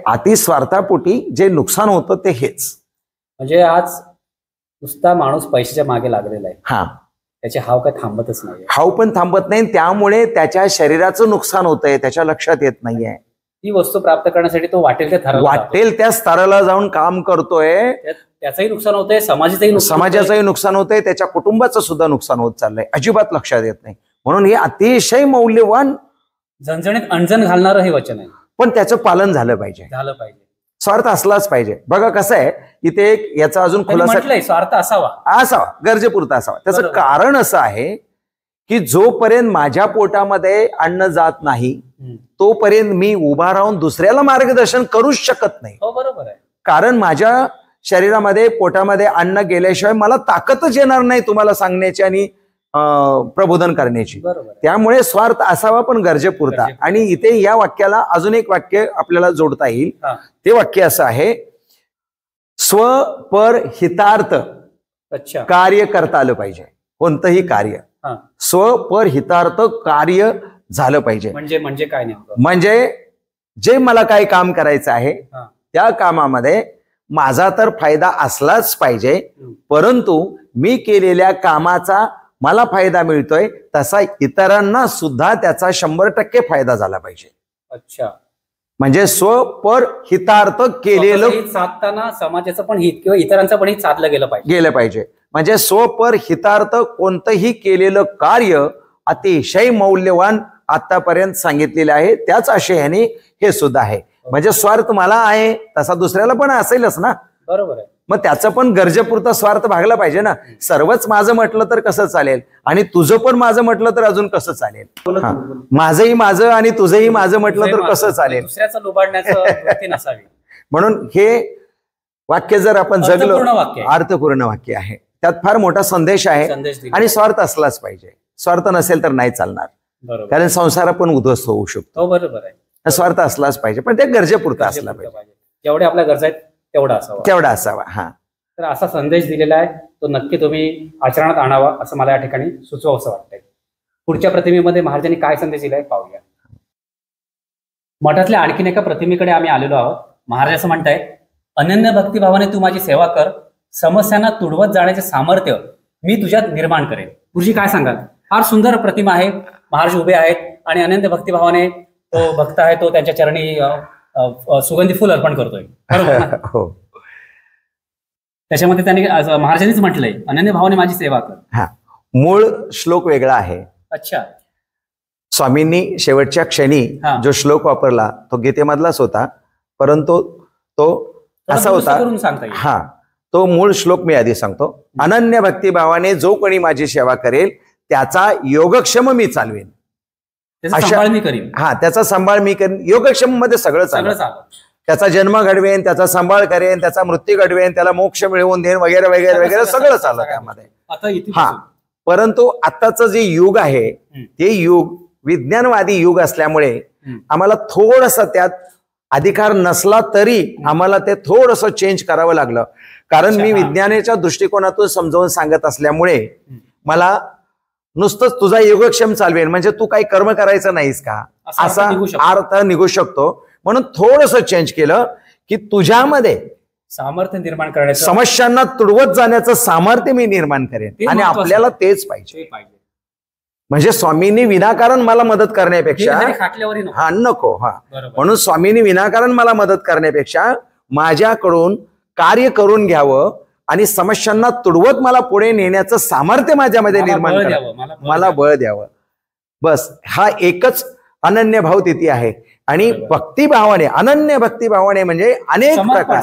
Speaker 2: अतिस्वार्थापोटी जे नुकसान होतं ते हेच.
Speaker 1: म्हणजे आज नुसता माणूस पैशाच्या मागे लागलेला आहे. त्याचे हाव काय थांबतच नाही.
Speaker 2: हाव पण थांबत नाही. त्यामुळे त्याच्या शरीराचं नुकसान होतंय, त्याच्या लक्षात येत नाहीये.
Speaker 1: ती वस्तू प्राप्त करण्यासाठी तो वाटेल
Speaker 2: त्या स्तराला जाऊन काम करतोय.
Speaker 1: त्याचंही नुकसान होतंय, समाजाचंही
Speaker 2: नुकसान होतंय, त्याच्या कुटुंबाचं सुद्धा नुकसान होत चाललंय. अजिबात लक्षात येत नाही. म्हणून हे अतिशय मौल्यवान,
Speaker 1: झणझणीत अणजण घालणारं हे वचन आहे.
Speaker 2: पण त्याचं पालन झालं पाहिजे. स्वार्थ असलाच पाहिजे. बघा कसं आहे, इथे एक याचा अजून खुलासा,
Speaker 1: स्वार्थ असावा
Speaker 2: गरजेपुरता असावा. त्याचं कारण असं आहे की जोपर्यंत माझ्या पोटामध्ये अन्न जात नाही तोपर्यंत मी उभा राहून दुसऱ्याला मार्गदर्शन करूच शकत नाही.
Speaker 1: बरोबर आहे.
Speaker 2: कारण माझ्या शरीरामध्ये, पोटामध्ये अन्न गेल्याशिवाय मला ताकदच येणार नाही तुम्हाला सांगण्याची आणि प्रबोधन करण्याची. त्यामुळे स्वार्थ असावा पण गरजेपुरता. आणि इथे या वाक्याला अजून एक वाक्य आपल्याला जोडता येईल. ते वाक्य असं आहे, स्वपर हितार्थ कार्य करता आलं पाहिजे. कोणतंही कार्य स्वपर हितार्थ कार्य झालं पाहिजे.
Speaker 1: म्हणजे काय नाही,
Speaker 2: म्हणजे जे मला काही काम करायचं आहे त्या कामामध्ये माझा तर फायदा असलाच पाहिजे, परंतु मी केलेल्या कामाचा मला फायदा मिळतोय तसा इतरांना सुद्धा त्याचा 100% फायदा झाला पाहिजे.
Speaker 1: अच्छा.
Speaker 2: म्हणजे स्वपर हितार्थ केलेलं
Speaker 1: साधताना समाजाचं पण हित किंवा इतरांचं पण हित साधलं गेलं पाहिजे.
Speaker 2: म्हणजे स्वपर हितार्थ कोणतंही केलेलं कार्य अतिशय मौल्यवान आतापर्यंत सांगितलेलं आहे. त्याच आशयाने हे सुद्धा आहे. म्हणजे स्वार्थ मला आहे तसा दुसऱ्याला पण असेलच ना.
Speaker 1: बरोबर आहे.
Speaker 2: मग त्याचं पण गरजेपुरता स्वार्थ भागला पाहिजे ना. सर्वच माझं म्हटलं तर कसं चालेल आणि तुझं पण माझं म्हटलं तर अजून कसं चालेल. माझंही माझं आणि तुझंही माझं म्हटलं तर कसं चालेल.
Speaker 1: दुसऱ्याचं लुबाडण्याचं वृत्ती नसावी.
Speaker 2: म्हणून हे वाक्य जर आपण जगलो, अर्थपूर्ण वाक्य आहे, त्यात फार मोठा संदेश आहे. आणि स्वार्थ असलाच पाहिजे. स्वार्थ नसेल तर नाही चालणार, कारण संसार पण उद्ध्वस्त होऊ शकतो.
Speaker 1: बरोबर आहे.
Speaker 2: स्वार्थ असलाच पाहिजे, पण ते गरजेपुरता असला पाहिजे.
Speaker 1: जेवढे आपल्या गरजा आहेत तेवढा असावा.
Speaker 2: हा,
Speaker 1: तर असा संदेश दिलेला आहे, तो नक्की तुम्ही आचरणात आणावा असं मला या ठिकाणी सुचवावंसं वाटतंय. पुढच्या प्रतिमेमध्ये महाराजांनी काय संदेश दिलाय पाहूया. मठातल्या आणखीन एका प्रतिमेकडे आम्ही आलेलो आहोत. महाराज असं म्हणताय, अनन्य भक्तिभावाने तू माझी सेवा कर, समस्यांना तुडवत जाण्याचे सामर्थ्य मी तुझ्यात निर्माण करेन. गुरुजी काय सांगाल? फार सुंदर प्रतिमा आहे. महाराज उभे आहेत आणि अनन्य भक्तिभावाने तो भक्त आहे, तो त्यांच्या चरणी सुगंधी फुल अर्पण करतोय.
Speaker 2: हो.
Speaker 1: त्याच्यामध्ये त्यांनी महाराजांनीच म्हटलंय, अनन्य भावाने माझी सेवा कर.
Speaker 2: हा, मूळ श्लोक वेगळा आहे.
Speaker 1: अच्छा.
Speaker 2: स्वामींनी शेवटच्या क्षणी जो श्लोक वापरला तो गीतेमधलाच होता, परंतु तो असा होता. हा, तो मूळ श्लोक मी आधी सांगतो. अनन्य भक्तिभावाने जो कोणी माझी सेवा करेल त्याचा योगक्षम मी चालवेन. हा, त्याचा सांभाळ मी करेन. योगक्षम मध्ये सगळं त्याचा जन्म घडवेन, त्याचा सांभाळ करेन, त्याचा मृत्यू घडवेन, त्याला मोक्ष मिळवून देईन, वगैरे वगैरे वगैरे सगळं चाललं त्यामध्ये. हा, परंतु आत्ताचं जे युग आहे ते युग विज्ञानवादी युग असल्यामुळे आम्हाला थोडंसं त्यात अधिकार नसला तरी आम्हाला ते थोडंसं चेंज करावं लागलं. कारण मी विज्ञानाच्या दृष्टिकोनातून समजावून सांगत असल्यामुळे मला नुसतंच तुझा योगक्षम चालवेन म्हणजे तू काही कर्म करायचं नाहीस का असा अर्थ निघू शकतो. म्हणून थोडंसं चेंज केलं की तुझ्यामध्ये
Speaker 1: सामर्थ्य निर्माण करण्याचं,
Speaker 2: समस्यांना तुडवत जाण्याचं सामर्थ्य मी निर्माण करेन. आणि आपल्याला तेच पाहिजे. म्हणजे स्वामींनी विनाकारण मला मदत करण्यापेक्षा हा नको. हा, म्हणून स्वामींनी विनाकारण मला मदत करण्यापेक्षा माझ्याकडून कार्य करून घ्यावं आणि समस्यांना तुडवत मला पुढे नेण्याचं सामर्थ्य माझ्यामध्ये निर्माण करावं, मला बळ द्यावं. बस हा एकच अनन्य भाव तिथे आहे. आणि भक्तिभावाने, अनन्य भक्तिभावाने म्हणजे अनेक प्रकारे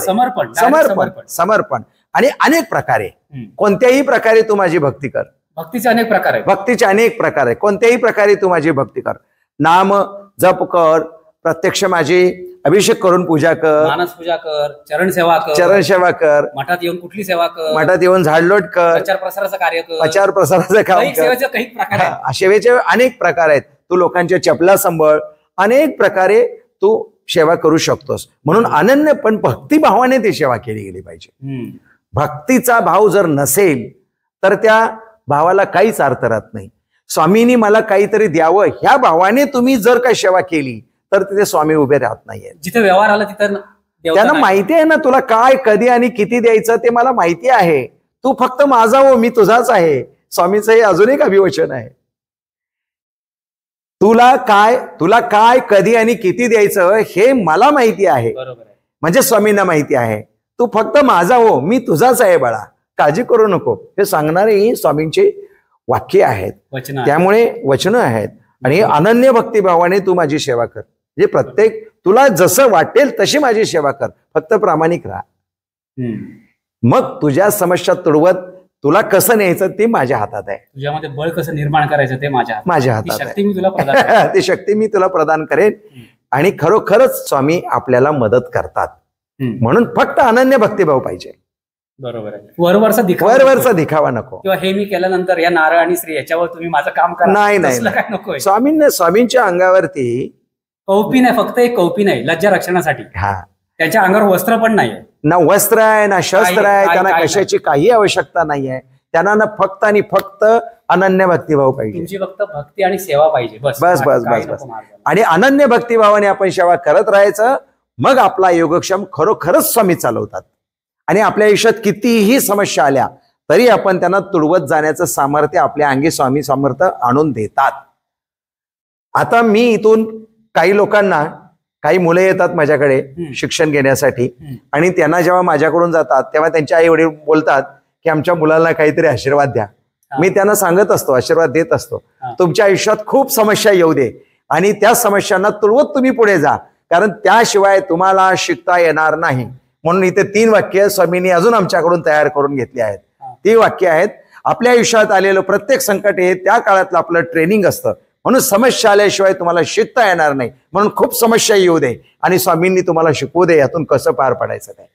Speaker 2: समर्पण आणि अनेक प्रकारे, कोणत्याही प्रकारे तू माझी भक्ती कर.
Speaker 1: भक्तीचे अनेक प्रकार आहेत.
Speaker 2: भक्तीचे अनेक प्रकार आहे. कोणत्याही प्रकारे तू माझी भक्ती कर. नाम जप कर, प्रत्यक्ष माझी अभिषेक करून पूजा कर,
Speaker 1: मानस पूजा कर, चरण सेवा कर, मठात येऊन कुठली सेवा कर,
Speaker 2: मठात येऊन झाडलोट कर,
Speaker 1: प्रचार प्रसाराचं कार्य कर,
Speaker 2: प्रचार प्रसाराचं काम कर. सेवेचे अनेक प्रकार आहेत. तू लोकांच्या चपला सांभाळ, अनेक प्रकारे तू सेवा करू शकतोस. म्हणून अनन्य पण भक्तिभावाने ती सेवा केली गेली पाहिजे. भक्तीचा भाव जर नसेल तर त्या भावाला काहीच अर्थ राहत नाही. स्वामींनी मला काहीतरी द्यावं ह्या भावाने तुम्ही जर काही सेवा केली तर तिथे स्वामी उभे राहत नाहीये.
Speaker 1: जिथे व्यवहार आला तिथे
Speaker 2: त्यांना माहिती आहे ना तुला काय कधी आणि किती द्यायचं ते मला माहिती आहे. तू फक्त माझा हो, मी तुझाच आहे. स्वामीचं हे अजून एक अभिवचन आहे. तुला काय कधी आणि किती द्यायचं हे मला माहिती आहे. म्हणजे स्वामींना माहिती आहे. तू फक्त माझा हो, मी तुझाच आहे बाळा, काळजी करू नको. हे सांगणारे स्वामींचे वाक्य आहेत, त्यामुळे वचनं आहेत. आणि अनन्य भक्तिभावाने तू माझी सेवा कर. म्हणजे प्रत्येक तुला जसं वाटेल तशी माझी सेवा कर, फक्त प्रामाणिक राहा. मग तुझ्या समस्या तुडवत तुला कसं न्यायचं ते माझ्या हातात आहे.
Speaker 1: तुझ्यामध्ये बळ कसं निर्माण करायचं ते माझ्या हातात
Speaker 2: आहे. ती शक्ती मी तुला प्रदान करेन. आणि खरोखरच स्वामी आपल्याला मदत करतात. म्हणून फक्त अनन्य भक्तिभाव पाहिजे.
Speaker 1: बरोबर आहे. वरवरचा
Speaker 2: दिखावा नको.
Speaker 1: किंवा हे मी केल्यानंतर या नारळ आणि श्री याच्यावर तुम्ही माझं काम करा,
Speaker 2: नाही. स्वामींच्या अंगावरती
Speaker 1: कौपी नाही, फक्त एक कौपी नाही लज्जा रक्षणासाठी.
Speaker 2: हा,
Speaker 1: त्यांच्या अंगावर वस्त्र पण नाही,
Speaker 2: ना वस्त्र आहे ना शस्त्र आहे. त्यांना कशाची काही आवश्यकता नाहीये. त्यांना ना फक्त आणि फक्त अनन्य भक्तिभाव पाहिजे.
Speaker 1: तुमची फक्त भक्ती आणि सेवा पाहिजे. बस
Speaker 2: बस बस बस बस. आणि अनन्य भक्तिभावाने आपण सेवा करत राहायचं. मग आपला योगक्षम खरोखरच स्वामी चालवतात. आणि आपल्या आयुष्यात कितीही समस्या आल्या तरी आपण त्यांना तुडवत जाण्याचं सामर्थ्य आपल्या अंगी स्वामी सामर्थ्य आणून देतात. आता मी इथून काही लोकांना, काही मुलं येतात माझ्याकडे शिक्षण घेण्यासाठी आणि त्यांना जेव्हा माझ्याकडून जातात तेव्हा त्यांचे आई वडील बोलतात की आमच्या मुलांना काहीतरी आशीर्वाद द्या. मी त्यांना सांगत असतो, आशीर्वाद देत असतो, तुमच्या आयुष्यात खूप समस्या येऊ दे आणि त्या समस्यांना तुडवत तुम्ही पुढे जा. कारण त्याशिवाय तुम्हाला शिकता येणार नाही. म्हणून इथे 3 वाक्य स्वामींनी अजून आमच्याकडून तयार करून घेतली आहेत. ती वाक्य आहेत, आपल्या आयुष्यात आलेलं प्रत्येक संकट हे त्या काळातलं आपलं ट्रेनिंग असतं. म्हणून समस्या आल्याशिवाय तुम्हाला शिकता येणार नाही. म्हणून खूप समस्या येऊ दे आणि स्वामींनी तुम्हाला शिकवू दे यातून कसं पार पडायचं काय.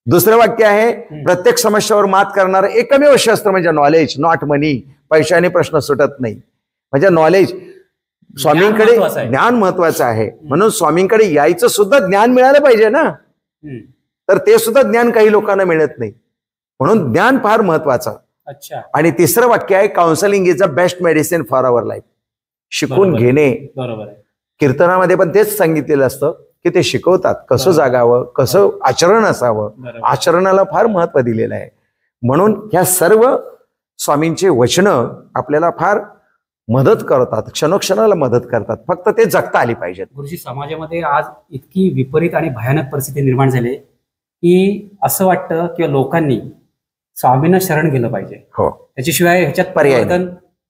Speaker 2: दुसरं वाक्य आहे, प्रत्येक समस्यावर मात करणारं एकमेव शस्त्र म्हणजे नॉलेज, नॉट मनी. पैशाने प्रश्न सुटत नाही. म्हणजे नॉलेज, स्वामींकडे ज्ञान महत्वाचं आहे. म्हणून स्वामींकडे यायचं सुद्धा ज्ञान मिळालं पाहिजे ना. तर ते सुद्धा ज्ञान काही लोकांना मिळत नाही. म्हणून ज्ञान फार महत्वाचं. आणि तिसरं वाक्य आहे, counselling is the best medicine for our life. शिकून घेणे. बरोबर आहे. कीर्तनामध्ये पण तेच सांगितलेलं असतं की ते शिकवतात कसं जागावं, कसं आचरण असावं. आचरणाला फार महत्व दिलेलं आहे. म्हणून ह्या सर्व स्वामींचे वचनं आपल्याला फार मदत करतात, क्षणोक्षणाला मदत करतात. फक्त ते जगता आली पाहिजेत.
Speaker 1: गुरुजी, समाजामध्ये आज इतकी विपरीत आणि भयानक परिस्थिती निर्माण झाली की असं वाटतं किंवा लोकांनी स्वामींना शरण गेलं पाहिजे.
Speaker 2: हो,
Speaker 1: त्याच्याशिवाय ह्याच्यात परिवर्तन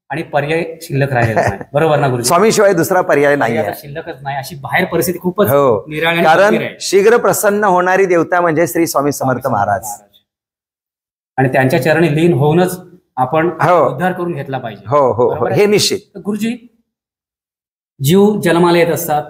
Speaker 1: आणि पर्याय शिल्लक राहिलेला नाही. बरोबर ना गुरुजी?
Speaker 2: स्वामीशिवाय दुसरा पर्याय नाही आहे,
Speaker 1: शिल्लकच नाही. अशी बाहेर परिस्थिती खूपच निराळी.
Speaker 2: कारण शीघ्र प्रसन्न होणारी देवता म्हणजे श्री स्वामी समर्थ महाराज.
Speaker 1: आणि त्यांच्या चरणी लीन होऊनच आपण उद्धार करून घेतला पाहिजे.
Speaker 2: हो हो, हे निश्चित.
Speaker 1: गुरुजी, जीव जन्माला येत असतात,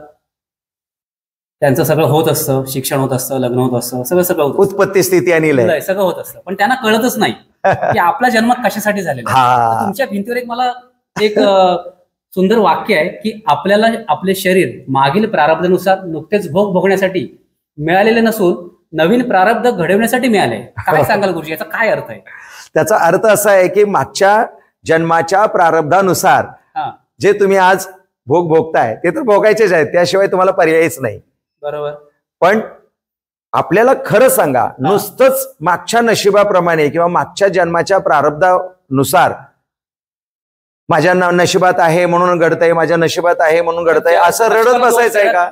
Speaker 1: त्यांचं सगळं होत असतं, शिक्षण होत असतं, लग्न होत असतं, सगळं होत,
Speaker 2: उत्पत्ती स्थिती आणि लय
Speaker 1: सगळं होत असतं. पण त्यांना कळतच नाही की आपला जन्म कशासाठी झालेला. तुमच्या भिंतीवर मला एक सुंदर वाक्य आहे की आपल्याला आपले शरीर मागील प्रारब्धानुसार नुकतेच भोग भोगण्यासाठी मिळालेले नसून नवीन प्रारब्ध घडवण्यासाठी मिळाले. काय सांगाल गुरुजी, याचा काय अर्थ आहे?
Speaker 2: त्याचा अर्थ असा आहे की मागच्या जन्माच्या प्रारब्धानुसार जे तुम्ही आज भोग भोगताय ते तर भोगायचेच आहेत, त्याशिवाय तुम्हाला पर्यायच नाही.
Speaker 1: बरोबर.
Speaker 2: पण आपल्याला खरं सांगा, नुसतंच मागच्या नशिबाप्रमाणे किंवा मागच्या जन्माच्या प्रारब्धानुसार माझ्या नशिबात आहे म्हणून घडतंय, माझ्या नशिबात आहे म्हणून घडतंय असं रडत बसायचं आहे का?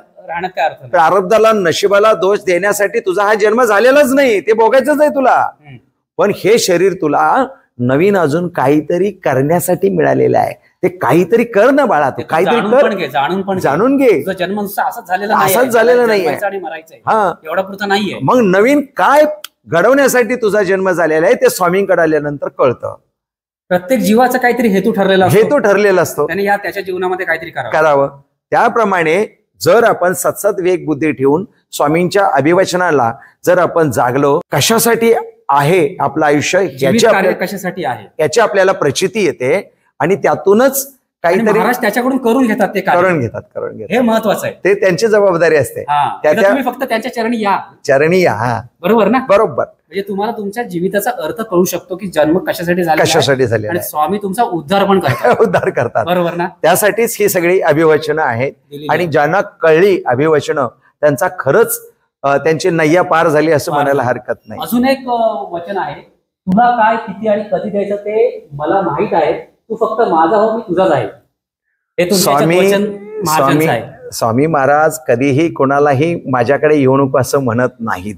Speaker 2: प्रारब्धाला, नशिबाला दोष देण्यासाठी तुझा हा जन्म झालेलाच नाही, ते भोगायचंच आहे तुला. पण हे शरीर तुला नवीन अजून काहीतरी करण्यासाठी मिळालेलं आहे. ते काहीतरी कर ना बाळा, तू काहीतरी कर, जाणून घे.
Speaker 1: जन्म असंच
Speaker 2: झालेला नाहीये, हा
Speaker 1: एवढा पुरता नाहीये.
Speaker 2: मग नवीन काय घडवण्यासाठी तुझा जन्म झालेला आहे ते स्वामींकडे आल्यानंतर कळतं.
Speaker 1: प्रत्येक जीवाचा काहीतरी हेतू
Speaker 2: ठरलेला असतो,
Speaker 1: त्याने त्याच्या जीवनामध्ये काहीतरी
Speaker 2: करावं. त्याप्रमाणे जर आपण सतसत वेग बुद्धी ठेवून स्वामींच्या अभिवचनाला जर आपण जागलो, कशासाठी आहे आपलं आयुष्य,
Speaker 1: कशासाठी आहे
Speaker 2: याची आपल्याला प्रचिती येते आणि त्यातूनच काहीतरी
Speaker 1: महाराज त्याच्याकडून करून घेतात, ते
Speaker 2: करून घेतात.
Speaker 1: हे महत्वाचं आहे.
Speaker 2: ते त्यांची जबाबदारी असते.
Speaker 1: तुम्ही फक्त त्यांच्या चरणी या. बरोबर ना?
Speaker 2: बरोबर.
Speaker 1: म्हणजे तुम्हाला तुमच्या जीविताचा अर्थ कळू शकतो की जन्म कशासाठी
Speaker 2: झाले
Speaker 1: आणि स्वामी तुमचा उद्धार पण करतात.
Speaker 2: उद्धार करतात.
Speaker 1: बरोबर ना?
Speaker 2: त्यासाठीच ही सगळी अभिवचनं आहेत आणि ज्यांना कळली अभिवचनं त्यांचा खरंच त्यांची नय्या पार झाली असं म्हणायला हरकत नाही.
Speaker 1: अजून एक वचन आहे, तुला काय, किती आणि कधी द्यायचं ते मला माहित आहे, तू फक्त माझा हो, मी तुझाच आहे. हे
Speaker 2: स्वामी महाराज कधीही कोणालाही माझ्याकडे येऊ नको असं म्हणत नाहीत.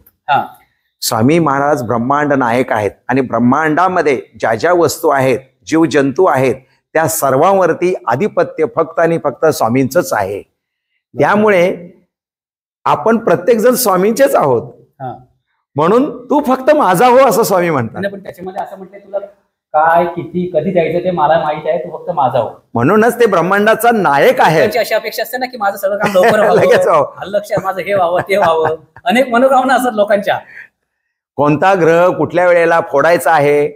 Speaker 2: स्वामी महाराज ब्रह्मांड नायक आहेत आणि ब्रह्मांडामध्ये ज्या ज्या वस्तू आहेत, जीव जंतू आहेत, त्या सर्वांवरती आधिपत्य फक्त आणि फक्त स्वामींचंच आहे. त्यामुळे आपण प्रत्येक जण स्वामींचेच आहोत. म्हणून तू फक्त माझा हो असं स्वामी म्हणतात.
Speaker 1: पण त्याच्यामध्ये असं म्हटलंय, तुला काय, किती, कधी द्यायचं ते मला माहित आहे, तू फक्त माझा हो.
Speaker 2: म्हणूनच ते ब्रह्मांडाचा नायक आहे.
Speaker 1: अशी अपेक्षा असते ना की माझं सगळं काम लवकर लक्ष, माझं हे व्हावं ते व्हावं. अनेक मनोकामना असतात लोकांच्या.
Speaker 2: कोणता ग्रह कुठल्या वेळेला फोडायचा आहे,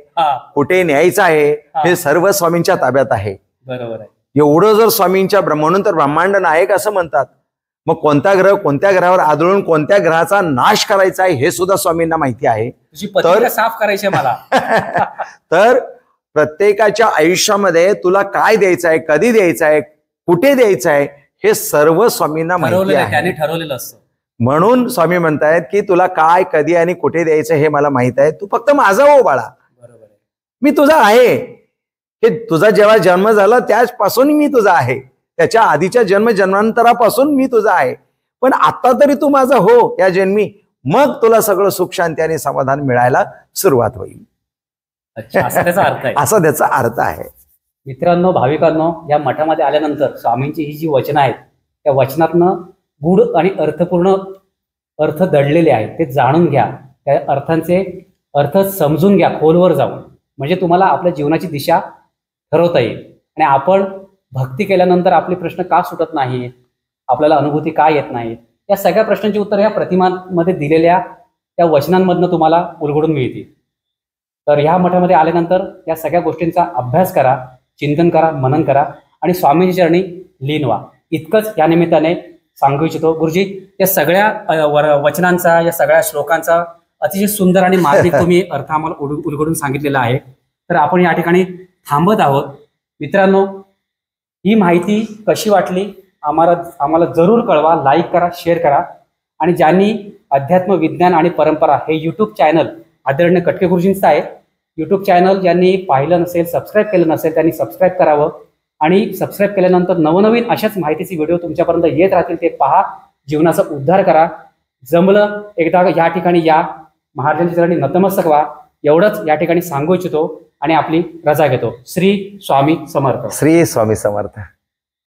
Speaker 2: कुठे न्यायचा आहे, हे सर्व स्वामींच्या ताब्यात आहे.
Speaker 1: बरोबर आहे.
Speaker 2: एवढं जर स्वामींच्या, म्हणून तर ब्रह्मांड नायक असं म्हणतात. मग कोणता ग्रह कोणत्या ग्रहावर आदळून कोणत्या ग्रहाचा नाश करायचा आहे हे सुद्धा स्वामींना माहिती आहे.
Speaker 1: तर साफ करायचे मला.
Speaker 2: तर प्रत्येकाच्या आयुष्यामध्ये तुला काय द्यायचं आहे, कधी द्यायचं आहे, कुठे द्यायचं आहे, हे सर्व स्वामींना माहिती आहे,
Speaker 1: त्याने ठरवलेलं असतं.
Speaker 2: म्हणून स्वामी म्हणतायत की तुला काय, कधी आणि कुठे द्यायचं हे मला माहित आहे, तू फक्त माझा हो बाळा.
Speaker 1: बरोबर आहे.
Speaker 2: मी तुझा आहे. हे तुझा जेव्हा जन्म झाला त्याचपासून मी तुझा आहे, त्याच्या आधीच्या जन्मांतरापासून मी तुझा आहे. पण आता तरी तू माझा हो या जन्मी, मग तुला सगळं सुख, शांती आणि समाधान मिळायला सुरुवात होईल. असा त्याचा अर्थ आहे.
Speaker 1: मित्रांनो, भाविकांनो, या मठामध्ये आल्यानंतर स्वामींची ही जी वचनं आहेत त्या वचनातनं गूढ आणि अर्थपूर्ण अर्थ दडलेले आहेत ते जाणून घ्या, त्या अर्थांचे अर्थ समजून घ्या खोलवर जाऊन, म्हणजे तुम्हाला आपल्या जीवनाची दिशा ठरवता येईल. आणि आपण भक्ती केल्यानंतर आपले प्रश्न का सुटत नाहीत, आपल्याला अनुभूती का येत नाहीत, या सगळ्या प्रश्नांची उत्तर या प्रतिमांमध्ये दिलेल्या त्या वचनांमधनं तुम्हाला उलगडून मिळतील. तर ह्या मठामध्ये आल्यानंतर या सगळ्या गोष्टींचा अभ्यास करा, चिंतन करा, मनन करा आणि स्वामींच्या चरणी लीन व्हा. इतकंच या निमित्ताने सांगू इच्छितो. गुरुजी, या सगळ्या वचनांचा, या सगळ्या श्लोकांचा अतिशय सुंदर आणि मार्मिक तुम्ही अर्थ आम्हाला उलगडून सांगितलेला आहे. तर आपण या ठिकाणी थांबत आहोत. मित्रांनो, ही माहिती कशी वाटली आम्हाला जरूर कळवा, लाईक करा, शेअर करा. आणि ज्यांनी अध्यात्म, विज्ञान आणि परंपरा हे यूट्यूब चॅनल आदरणीय कटके गुरुजींचं आहे, यूट्यूब चॅनल ज्यांनी पाहिलं नसेल, सबस्क्राईब केलं नसेल, त्यांनी सबस्क्राईब करावं. आणि सबस्क्राईब केल्यानंतर नवनवीन अशाच माहितीचे व्हिडिओ तुमच्यापर्यंत येत राहतील, ते पहा, जीवनाचा उद्धार करा. जमलं एकदा या ठिकाणी या, महाराजांच्या चरणी नतमस्तक व्हा. एवढंच या ठिकाणी सांगू इच्छितो आणि आपली रजा घेतो. श्री स्वामी समर्थ.
Speaker 2: श्री स्वामी समर्थ.